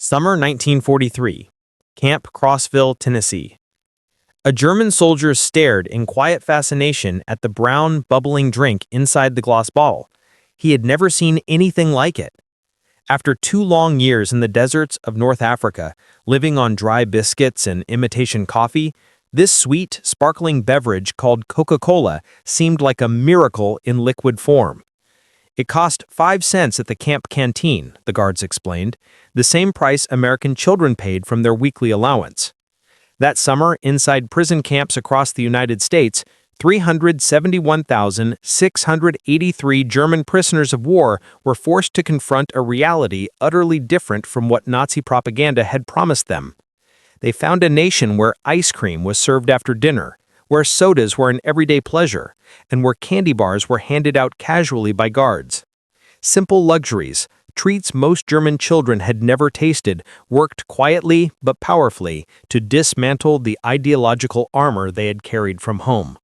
Summer 1943. Camp Crossville, Tennessee. A German soldier stared in quiet fascination at the brown, bubbling drink inside the glass bottle. He had never seen anything like it. After 2 long years in the deserts of North Africa, living on dry biscuits and imitation coffee, this sweet, sparkling beverage called Coca-Cola seemed like a miracle in liquid form. It cost 5 cents at the camp canteen, the guards explained, the same price American children paid from their weekly allowance. That summer, inside prison camps across the United States, 371,683 German prisoners of war were forced to confront a reality utterly different from what Nazi propaganda had promised them. They found a nation where ice cream was served after dinner, where sodas were an everyday pleasure, and where candy bars were handed out casually by guards. Simple luxuries, treats most German children had never tasted, worked quietly but powerfully to dismantle the ideological armor they had carried from home.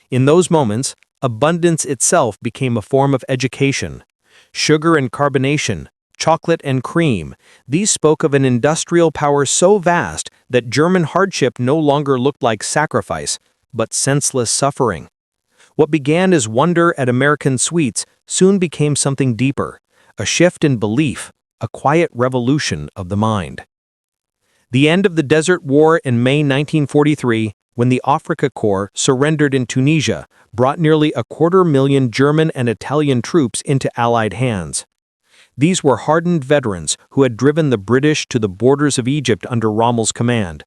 In those moments, abundance itself became a form of education. Sugar and carbonation, chocolate and cream, these spoke of an industrial power so vast that German hardship no longer looked like sacrifice, but senseless suffering. What began as wonder at American sweets soon became something deeper, a shift in belief, a quiet revolution of the mind. The end of the Desert War in May 1943, when the Afrika Korps surrendered in Tunisia, brought nearly 250,000 German and Italian troops into Allied hands. These were hardened veterans who had driven the British to the borders of Egypt under Rommel's command.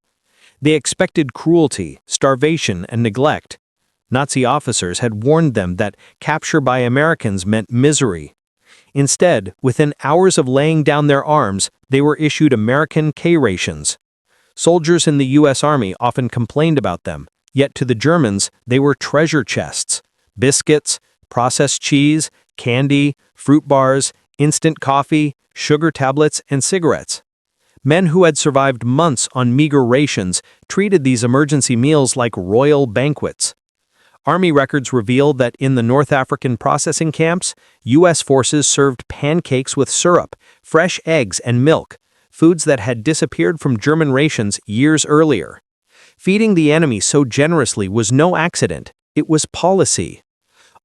They expected cruelty, starvation, and neglect. Nazi officers had warned them that capture by Americans meant misery. Instead, within hours of laying down their arms, they were issued American K-rations. Soldiers in the U.S. Army often complained about them, yet to the Germans, they were treasure chests. Biscuits, processed cheese, candy, fruit bars, instant coffee, sugar tablets, and cigarettes. Men who had survived months on meager rations treated these emergency meals like royal banquets. Army records reveal that in the North African processing camps, U.S. forces served pancakes with syrup, fresh eggs, and milk, foods that had disappeared from German rations years earlier. Feeding the enemy so generously was no accident, it was policy.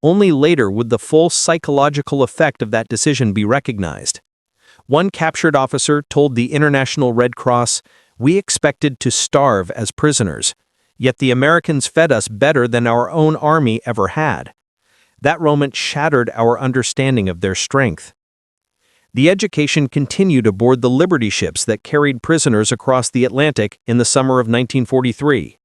Only later would the full psychological effect of that decision be recognized. One captured officer told the International Red Cross, "We expected to starve as prisoners, yet the Americans fed us better than our own army ever had." That moment shattered our understanding of their strength. The education continued aboard the Liberty ships that carried prisoners across the Atlantic in the summer of 1943.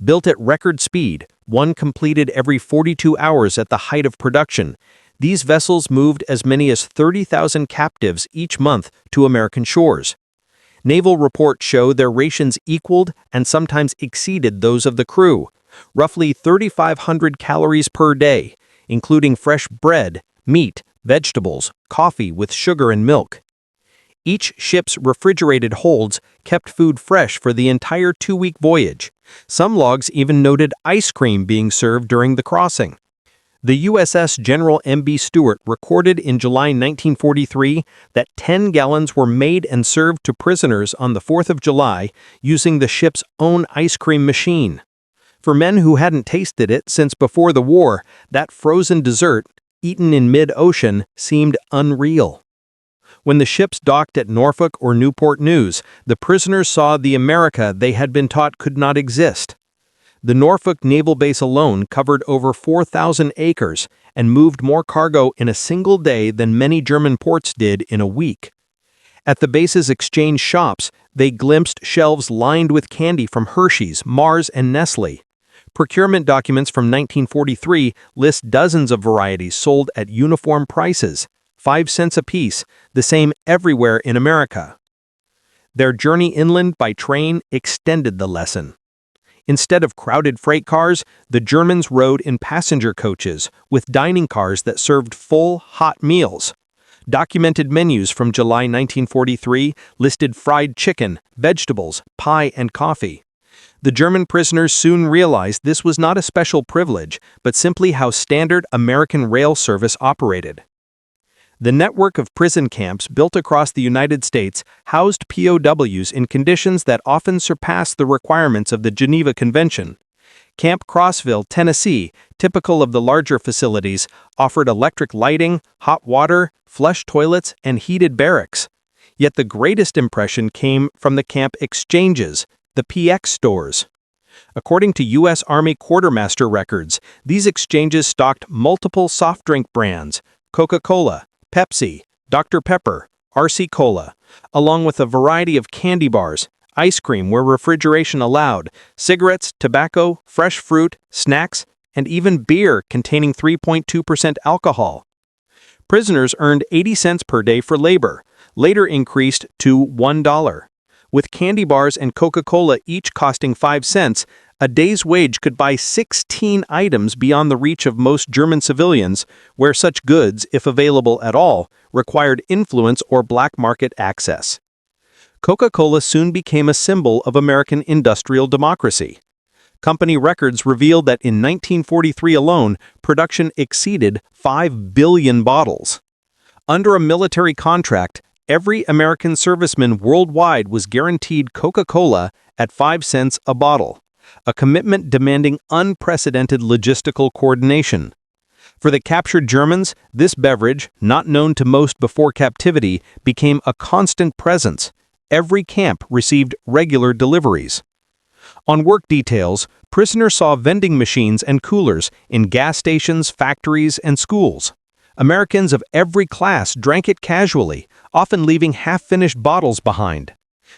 Built at record speed, one completed every 42 hours at the height of production, these vessels moved as many as 30,000 captives each month to American shores. Naval reports show their rations equaled and sometimes exceeded those of the crew, roughly 3,500 calories per day, including fresh bread, meat, vegetables, coffee with sugar and milk. Each ship's refrigerated holds kept food fresh for the entire 2-week voyage. Some logs even noted ice cream being served during the crossing. The USS General M.B. Stewart recorded in July 1943 that 10 gallons were made and served to prisoners on the 4th of July using the ship's own ice cream machine. For men who hadn't tasted it since before the war, that frozen dessert, eaten in mid-ocean, seemed unreal. When the ships docked at Norfolk or Newport News, the prisoners saw the America they had been taught could not exist. The Norfolk Naval Base alone covered over 4,000 acres and moved more cargo in a single day than many German ports did in a week. At the base's exchange shops, they glimpsed shelves lined with candy from Hershey's, Mars, and Nestle. Procurement documents from 1943 list dozens of varieties sold at uniform prices, 5 cents apiece, the same everywhere in America. Their journey inland by train extended the lesson. Instead of crowded freight cars, the Germans rode in passenger coaches with dining cars that served full, hot meals. Documented menus from July 1943 listed fried chicken, vegetables, pie, and coffee. The German prisoners soon realized this was not a special privilege, but simply how standard American rail service operated. The network of prison camps built across the United States housed POWs in conditions that often surpassed the requirements of the Geneva Convention. Camp Crossville, Tennessee, typical of the larger facilities, offered electric lighting, hot water, flush toilets, and heated barracks. Yet the greatest impression came from the camp exchanges, the PX stores. According to U.S. Army quartermaster records, these exchanges stocked multiple soft drink brands, Coca-Cola, Pepsi, Dr. Pepper, RC Cola, along with a variety of candy bars, ice cream where refrigeration allowed, cigarettes, tobacco, fresh fruit, snacks, and even beer containing 3.2% alcohol. Prisoners earned 80 cents per day for labor, later increased to $1. With candy bars and Coca-Cola each costing 5 cents, a day's wage could buy 16 items beyond the reach of most German civilians, where such goods, if available at all, required influence or black market access. Coca-Cola soon became a symbol of American industrial democracy. Company records revealed that in 1943 alone, production exceeded 5 billion bottles. Under a military contract, every American serviceman worldwide was guaranteed Coca-Cola at 5 cents a bottle, a commitment demanding unprecedented logistical coordination. For the captured Germans, this beverage, not known to most before captivity, became a constant presence. Every camp received regular deliveries. On work details, prisoners saw vending machines and coolers in gas stations, factories, and schools. Americans of every class drank it casually, often leaving half-finished bottles behind.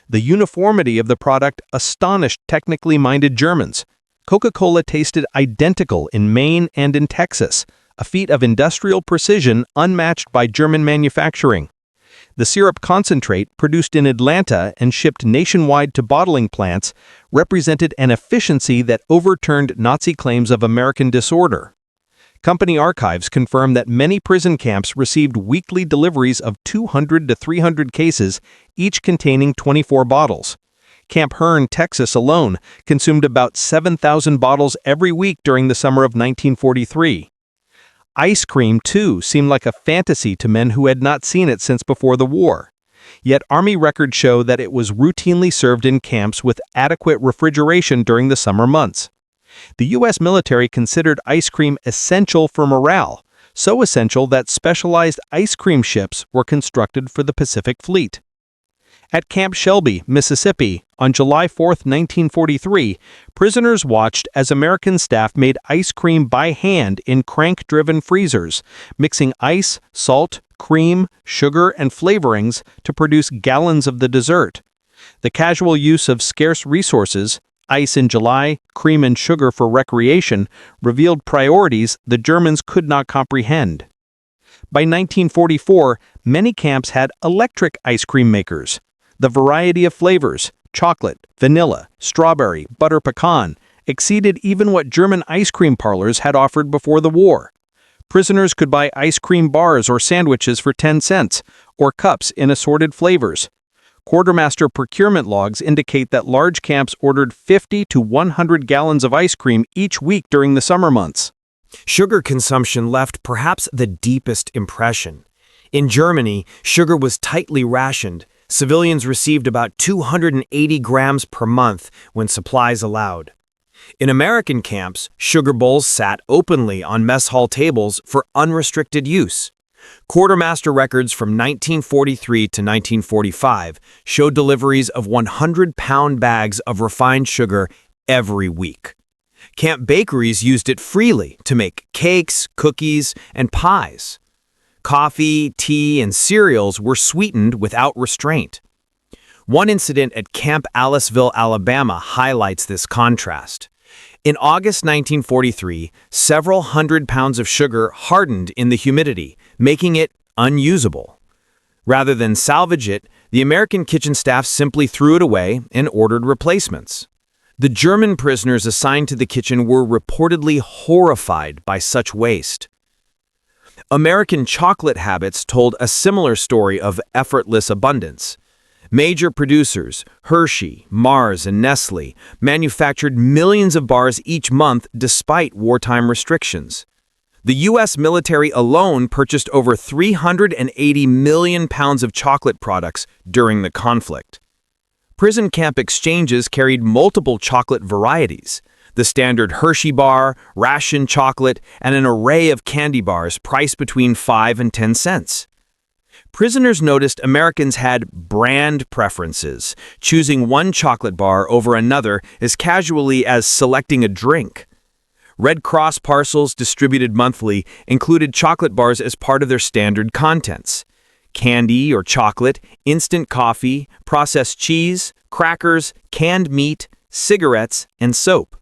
The uniformity of the product astonished technically minded Germans. Coca-Cola tasted identical in Maine and in Texas, a feat of industrial precision unmatched by German manufacturing. The syrup concentrate, produced in Atlanta and shipped nationwide to bottling plants, represented an efficiency that overturned Nazi claims of American disorder. Company archives confirm that many prison camps received weekly deliveries of 200 to 300 cases, each containing 24 bottles. Camp Hearn, Texas alone consumed about 7,000 bottles every week during the summer of 1943. Ice cream, too, seemed like a fantasy to men who had not seen it since before the war. Yet Army records show that it was routinely served in camps with adequate refrigeration during the summer months. The U.S. military considered ice cream essential for morale, so essential that specialized ice cream ships were constructed for the Pacific Fleet. At Camp Shelby, Mississippi, on July 4, 1943, prisoners watched as American staff made ice cream by hand in crank-driven freezers, mixing ice, salt, cream, sugar, and flavorings to produce gallons of the dessert. The casual use of scarce resources, ice in July, cream and sugar for recreation, revealed priorities the Germans could not comprehend. By 1944, many camps had electric ice cream makers. The variety of flavors, chocolate, vanilla, strawberry, butter pecan, exceeded even what German ice cream parlors had offered before the war. Prisoners could buy ice cream bars or sandwiches for 10 cents, or cups in assorted flavors. Quartermaster procurement logs indicate that large camps ordered 50 to 100 gallons of ice cream each week during the summer months. Sugar consumption left perhaps the deepest impression. In Germany, sugar was tightly rationed. Civilians received about 280 grams per month when supplies allowed. In American camps, sugar bowls sat openly on mess hall tables for unrestricted use. Quartermaster records from 1943 to 1945 showed deliveries of 100-pound bags of refined sugar every week. Camp bakeries used it freely to make cakes, cookies, and pies. Coffee, tea, and cereals were sweetened without restraint. One incident at Camp Aliceville, Alabama highlights this contrast. In August 1943, several hundred pounds of sugar hardened in the humidity, making it unusable. Rather than salvage it, the American kitchen staff simply threw it away and ordered replacements. The German prisoners assigned to the kitchen were reportedly horrified by such waste. American chocolate habits told a similar story of effortless abundance. Major producers, Hershey, Mars, and Nestle, manufactured millions of bars each month despite wartime restrictions. The U.S. military alone purchased over 380 million pounds of chocolate products during the conflict. Prison camp exchanges carried multiple chocolate varieties, the standard Hershey bar, ration chocolate, and an array of candy bars priced between 5 and 10 cents. Prisoners noticed Americans had brand preferences, choosing one chocolate bar over another as casually as selecting a drink. Red Cross parcels distributed monthly included chocolate bars as part of their standard contents: candy or chocolate, instant coffee, processed cheese, crackers, canned meat, cigarettes, and soap.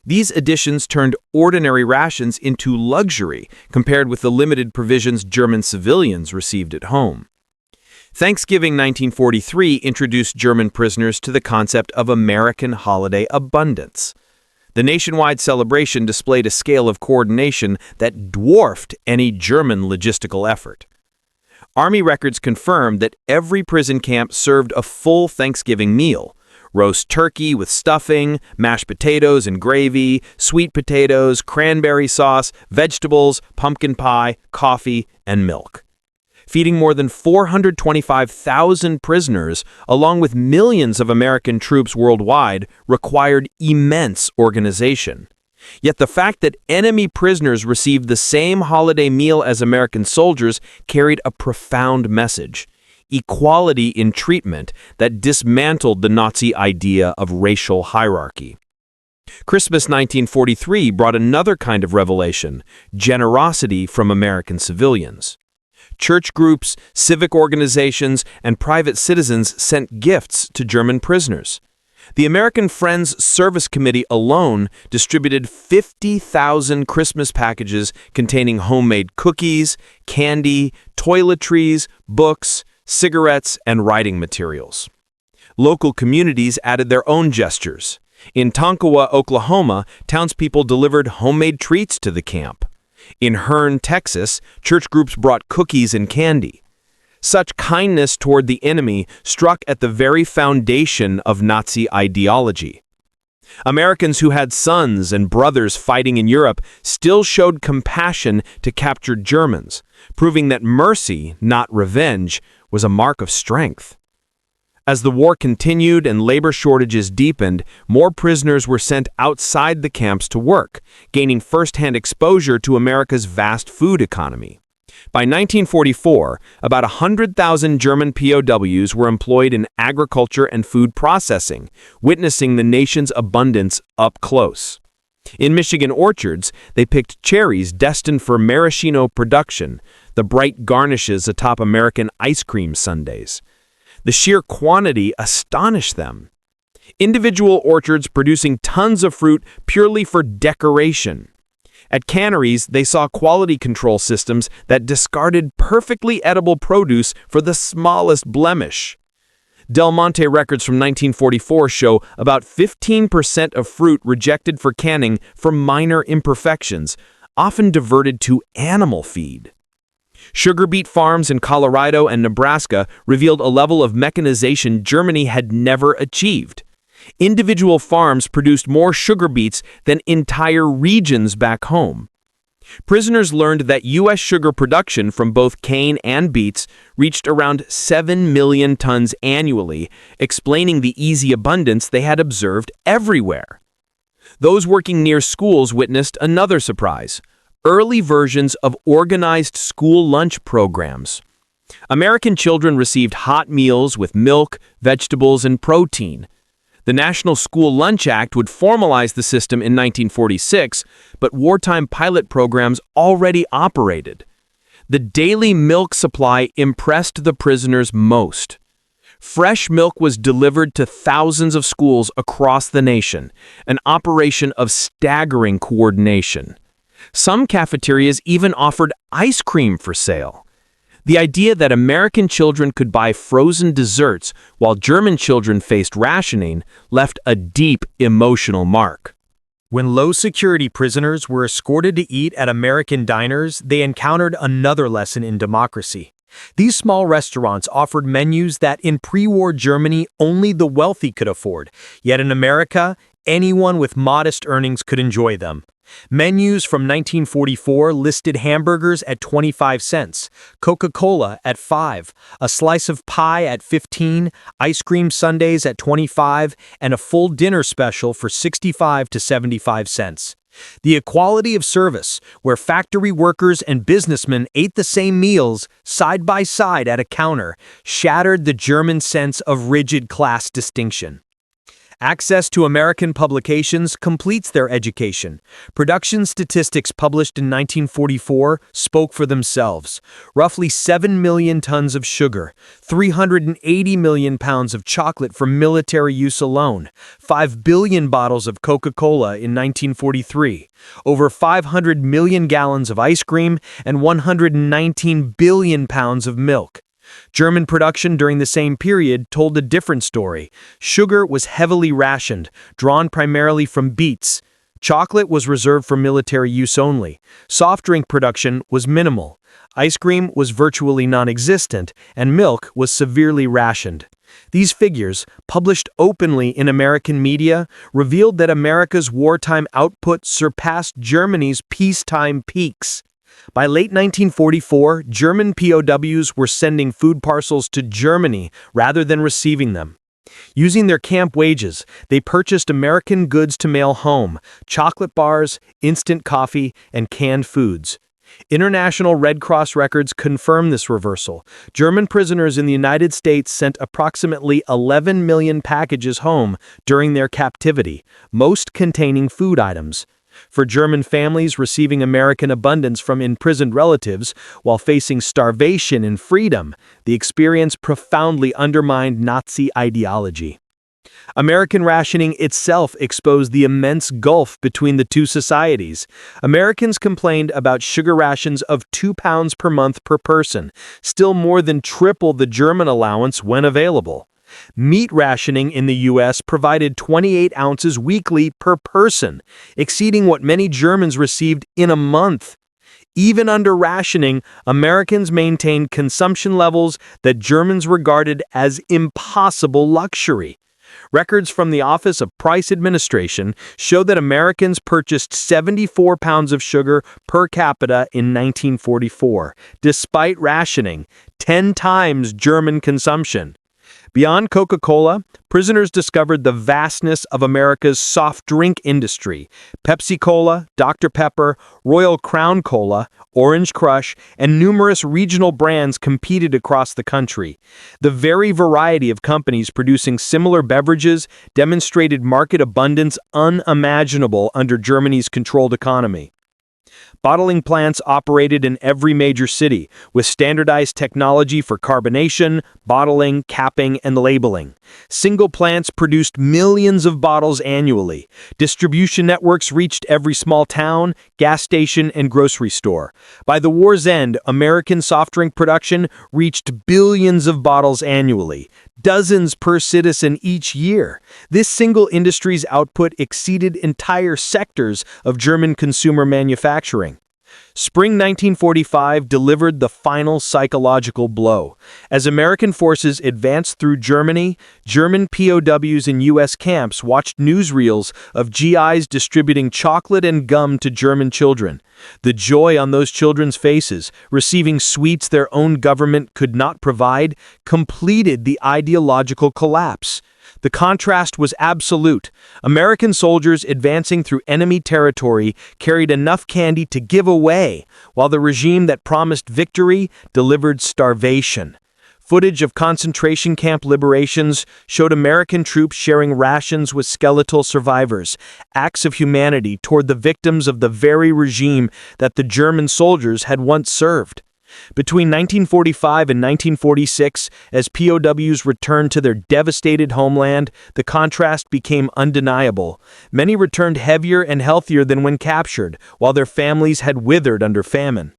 These additions turned ordinary rations into luxury compared with the limited provisions German civilians received at home. Thanksgiving 1943 introduced German prisoners to the concept of American holiday abundance. The nationwide celebration displayed a scale of coordination that dwarfed any German logistical effort. Army records confirmed that every prison camp served a full Thanksgiving meal: roast turkey with stuffing, mashed potatoes and gravy, sweet potatoes, cranberry sauce, vegetables, pumpkin pie, coffee, and milk. Feeding more than 425,000 prisoners, along with millions of American troops worldwide, required immense organization. Yet the fact that enemy prisoners received the same holiday meal as American soldiers carried a profound message: equality in treatment that dismantled the Nazi idea of racial hierarchy. Christmas 1943 brought another kind of revelation: generosity from American civilians. Church groups, civic organizations, and private citizens sent gifts to German prisoners. The American Friends Service Committee alone distributed 50,000 Christmas packages containing homemade cookies, candy, toiletries, books, cigarettes, and writing materials. Local communities added their own gestures. In Tonkawa, Oklahoma, townspeople delivered homemade treats to the camp. In Hearne, Texas, church groups brought cookies and candy. Such kindness toward the enemy struck at the very foundation of Nazi ideology. Americans who had sons and brothers fighting in Europe still showed compassion to captured Germans, proving that mercy, not revenge, was a mark of strength. As the war continued and labor shortages deepened, more prisoners were sent outside the camps to work, gaining first-hand exposure to America's vast food economy. By 1944, about 100,000 German POWs were employed in agriculture and food processing, witnessing the nation's abundance up close. In Michigan orchards, they picked cherries destined for maraschino production, the bright garnishes atop American ice cream sundaes. The sheer quantity astonished them. Individual orchards producing tons of fruit purely for decoration. At canneries, they saw quality control systems that discarded perfectly edible produce for the smallest blemish. Del Monte records from 1944 show about 15% of fruit rejected for canning for minor imperfections, often diverted to animal feed. Sugar beet farms in Colorado and Nebraska revealed a level of mechanization Germany had never achieved. Individual farms produced more sugar beets than entire regions back home. Prisoners learned that U.S. sugar production from both cane and beets reached around 7 million tons annually, explaining the easy abundance they had observed everywhere. Those working near schools witnessed another surprise: early versions of organized school lunch programs. American children received hot meals with milk, vegetables, and protein. The National School Lunch Act would formalize the system in 1946, but wartime pilot programs already operated. The daily milk supply impressed the prisoners most. Fresh milk was delivered to thousands of schools across the nation, an operation of staggering coordination. Some cafeterias even offered ice cream for sale. The idea that American children could buy frozen desserts while German children faced rationing left a deep emotional mark. When low-security prisoners were escorted to eat at American diners, they encountered another lesson in democracy. These small restaurants offered menus that in pre-war Germany only the wealthy could afford, yet in America, anyone with modest earnings could enjoy them. Menus from 1944 listed hamburgers at 25 cents, Coca-Cola at 5, a slice of pie at 15, ice cream sundaes at 25, and a full dinner special for 65 to 75 cents. The equality of service, where factory workers and businessmen ate the same meals side by side at a counter, shattered the German sense of rigid class distinction. Access to American publications completes their education. Production statistics published in 1944 spoke for themselves. Roughly 7 million tons of sugar, 380 million pounds of chocolate for military use alone, 5 billion bottles of Coca-Cola in 1943, over 500 million gallons of ice cream, and 119 billion pounds of milk. German production during the same period told a different story. Sugar was heavily rationed, drawn primarily from beets. Chocolate was reserved for military use only. Soft drink production was minimal. Ice cream was virtually non-existent, and milk was severely rationed. These figures, published openly in American media, revealed that America's wartime output surpassed Germany's peacetime peaks. By late 1944, German POWs were sending food parcels to Germany rather than receiving them. Using their camp wages, they purchased American goods to mail home: chocolate bars, instant coffee, and canned foods. International Red Cross records confirm this reversal. German prisoners in the United States sent approximately 11 million packages home during their captivity, most containing food items. For German families receiving American abundance from imprisoned relatives while facing starvation in freedom, the experience profoundly undermined Nazi ideology. American rationing itself exposed the immense gulf between the two societies. Americans complained about sugar rations of 2 pounds per month per person, still more than triple the German allowance when available. Meat rationing in the U.S. provided 28 ounces weekly per person, exceeding what many Germans received in a month. Even under rationing, Americans maintained consumption levels that Germans regarded as impossible luxury. Records from the Office of Price Administration show that Americans purchased 74 pounds of sugar per capita in 1944, despite rationing, 10 times German consumption. Beyond Coca-Cola, prisoners discovered the vastness of America's soft drink industry. Pepsi-Cola, Dr. Pepper, Royal Crown Cola, Orange Crush, and numerous regional brands competed across the country. The very variety of companies producing similar beverages demonstrated market abundance unimaginable under Germany's controlled economy. Bottling plants operated in every major city, with standardized technology for carbonation, bottling, capping, and labeling. Single plants produced millions of bottles annually. Distribution networks reached every small town, gas station, and grocery store. By the war's end, American soft drink production reached billions of bottles annually, dozens per citizen each year. This single industry's output exceeded entire sectors of German consumer manufacturing. Spring 1945 delivered the final psychological blow. As American forces advanced through Germany, German POWs in U.S. camps watched newsreels of GIs distributing chocolate and gum to German children. The joy on those children's faces, receiving sweets their own government could not provide, completed the ideological collapse. The contrast was absolute. American soldiers advancing through enemy territory carried enough candy to give away, while the regime that promised victory delivered starvation. Footage of concentration camp liberations showed American troops sharing rations with skeletal survivors, acts of humanity toward the victims of the very regime that the German soldiers had once served. Between 1945 and 1946, as POWs returned to their devastated homeland, the contrast became undeniable. Many returned heavier and healthier than when captured, while their families had withered under famine.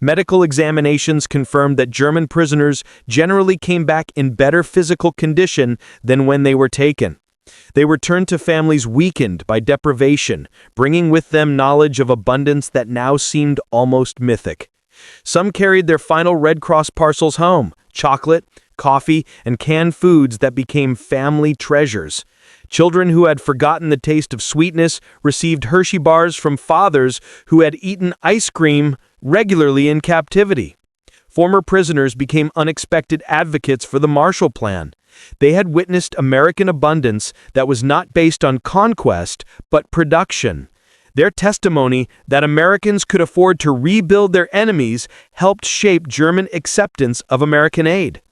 Medical examinations confirmed that German prisoners generally came back in better physical condition than when they were taken. They returned to families weakened by deprivation, bringing with them knowledge of abundance that now seemed almost mythic. Some carried their final Red Cross parcels home: chocolate, coffee, and canned foods that became family treasures. Children who had forgotten the taste of sweetness received Hershey bars from fathers who had eaten ice cream regularly in captivity. Former prisoners became unexpected advocates for the Marshall Plan. They had witnessed American abundance that was not based on conquest, but production. Their testimony that Americans could afford to rebuild their enemies helped shape German acceptance of American aid.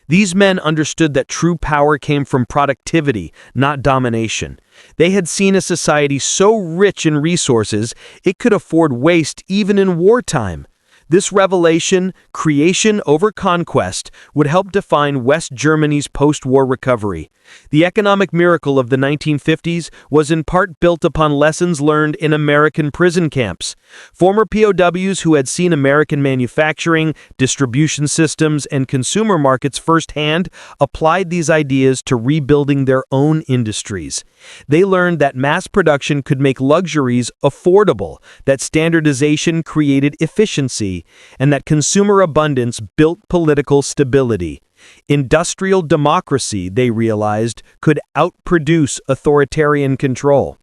These men understood that true power came from productivity, not domination. They had seen a society so rich in resources it could afford waste even in wartime. This revelation, creation over conquest, would help define West Germany's post-war recovery. The economic miracle of the 1950s was in part built upon lessons learned in American prison camps. Former POWs who had seen American manufacturing, distribution systems, and consumer markets firsthand applied these ideas to rebuilding their own industries. They learned that mass production could make luxuries affordable, that standardization created efficiency, and that consumer abundance built political stability. Industrial democracy, they realized, could outproduce authoritarian control.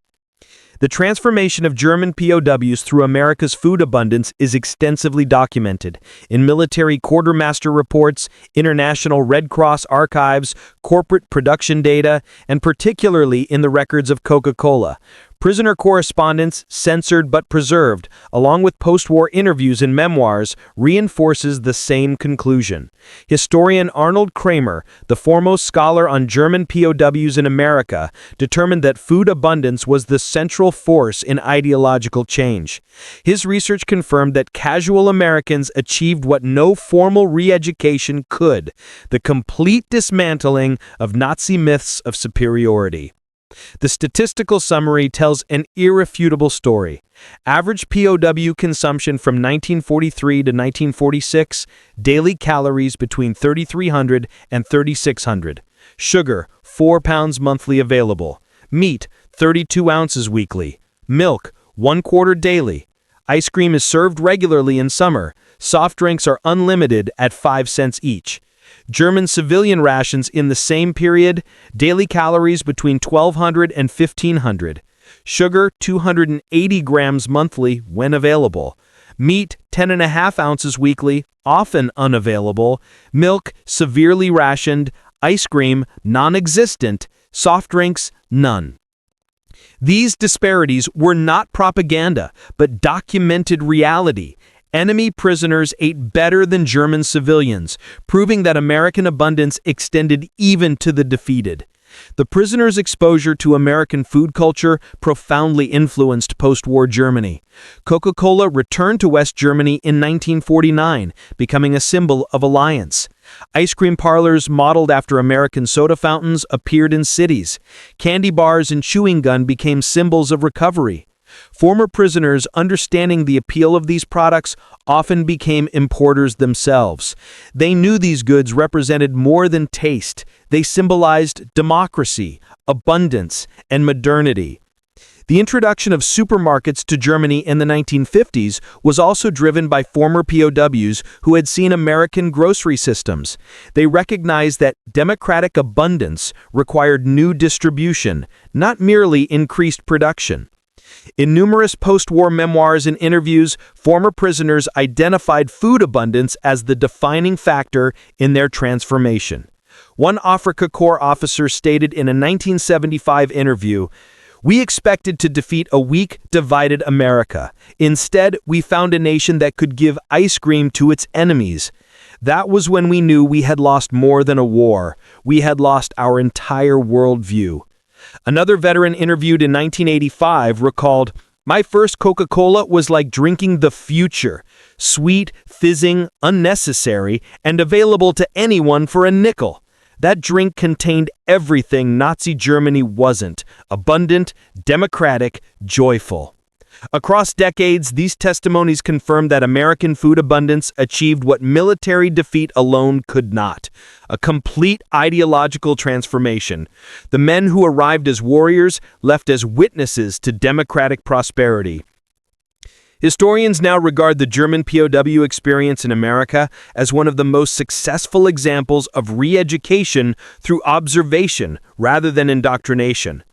The transformation of German POWs through America's food abundance is extensively documented in military quartermaster reports, international Red Cross archives, corporate production data, and particularly in the records of Coca-Cola. Prisoner correspondence, censored but preserved, along with post-war interviews and memoirs, reinforces the same conclusion. Historian Arnold Kramer, the foremost scholar on German POWs in America, determined that food abundance was the central force in ideological change. His research confirmed that casual Americans achieved what no formal re-education could: the complete dismantling of Nazi myths of superiority. The statistical summary tells an irrefutable story. Average POW consumption from 1943 to 1946, daily calories between 3,300 and 3,600. Sugar, 4 pounds monthly available. Meat, 32 ounces weekly. Milk, 1/4 daily. Ice cream is served regularly in summer. Soft drinks are unlimited at 5 cents each. German civilian rations in the same period, daily calories between 1,200 and 1,500. Sugar, 280 grams monthly when available. Meat, 10.5 ounces weekly, often unavailable. Milk, severely rationed. Ice cream, non-existent. Soft drinks, none. These disparities were not propaganda, but documented reality. Enemy prisoners ate better than German civilians, proving that American abundance extended even to the defeated. The prisoners' exposure to American food culture profoundly influenced post-war Germany. Coca-Cola returned to West Germany in 1949, becoming a symbol of alliance. Ice cream parlors modeled after American soda fountains appeared in cities. Candy bars and chewing gum became symbols of recovery. Former prisoners, understanding the appeal of these products, often became importers themselves. They knew these goods represented more than taste. They symbolized democracy, abundance, and modernity. The introduction of supermarkets to Germany in the 1950s was also driven by former POWs who had seen American grocery systems. They recognized that democratic abundance required new distribution, not merely increased production. In numerous post-war memoirs and interviews, former prisoners identified food abundance as the defining factor in their transformation. One Afrika Korps officer stated in a 1975 interview, "We expected to defeat a weak, divided America. Instead, we found a nation that could give ice cream to its enemies. That was when we knew we had lost more than a war. We had lost our entire worldview." Another veteran interviewed in 1985 recalled, "My first Coca-Cola was like drinking the future. Sweet, fizzing, unnecessary, and available to anyone for a nickel. That drink contained everything Nazi Germany wasn't: abundant, democratic, joyful." Across decades, these testimonies confirm that American food abundance achieved what military defeat alone could not: a complete ideological transformation. The men who arrived as warriors left as witnesses to democratic prosperity. Historians now regard the German POW experience in America as one of the most successful examples of re-education through observation rather than indoctrination.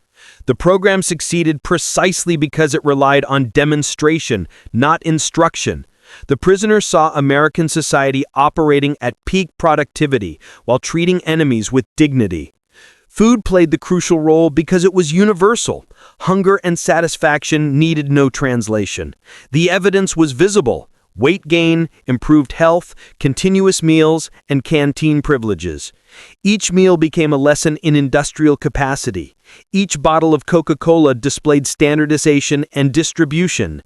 The program succeeded precisely because it relied on demonstration, not instruction. The prisoners saw American society operating at peak productivity while treating enemies with dignity. Food played the crucial role because it was universal. Hunger and satisfaction needed no translation. The evidence was visible: weight gain, improved health, continuous meals, and canteen privileges. Each meal became a lesson in industrial capacity. Each bottle of Coca-Cola displayed standardization and distribution.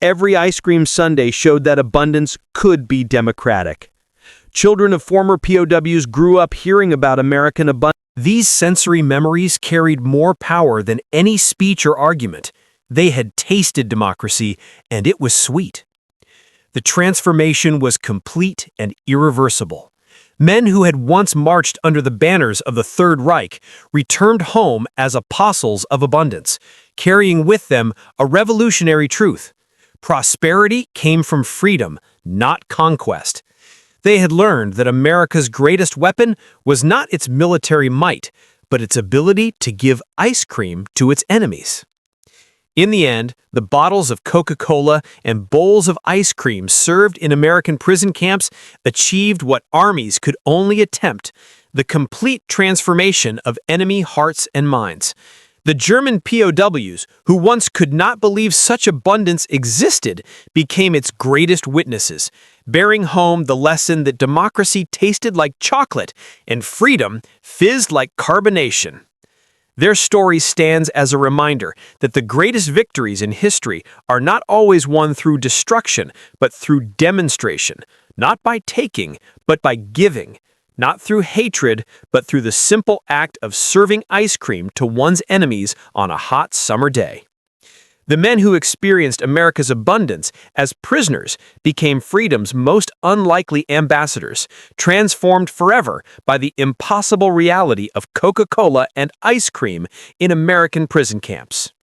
Every ice cream sundae showed that abundance could be democratic. Children of former POWs grew up hearing about American abundance. These sensory memories carried more power than any speech or argument. They had tasted democracy, and it was sweet. The transformation was complete and irreversible. Men who had once marched under the banners of the Third Reich returned home as apostles of abundance, carrying with them a revolutionary truth. Prosperity came from freedom, not conquest. They had learned that America's greatest weapon was not its military might, but its ability to give ice cream to its enemies. In the end, the bottles of Coca-Cola and bowls of ice cream served in American prison camps achieved what armies could only attempt: the complete transformation of enemy hearts and minds. The German POWs, who once could not believe such abundance existed, became its greatest witnesses, bearing home the lesson that democracy tasted like chocolate and freedom fizzed like carbonation. Their story stands as a reminder that the greatest victories in history are not always won through destruction, but through demonstration, not by taking, but by giving. Not through hatred, but through the simple act of serving ice cream to one's enemies on a hot summer day. The men who experienced America's abundance as prisoners became freedom's most unlikely ambassadors, transformed forever by the impossible reality of Coca-Cola and ice cream in American prison camps.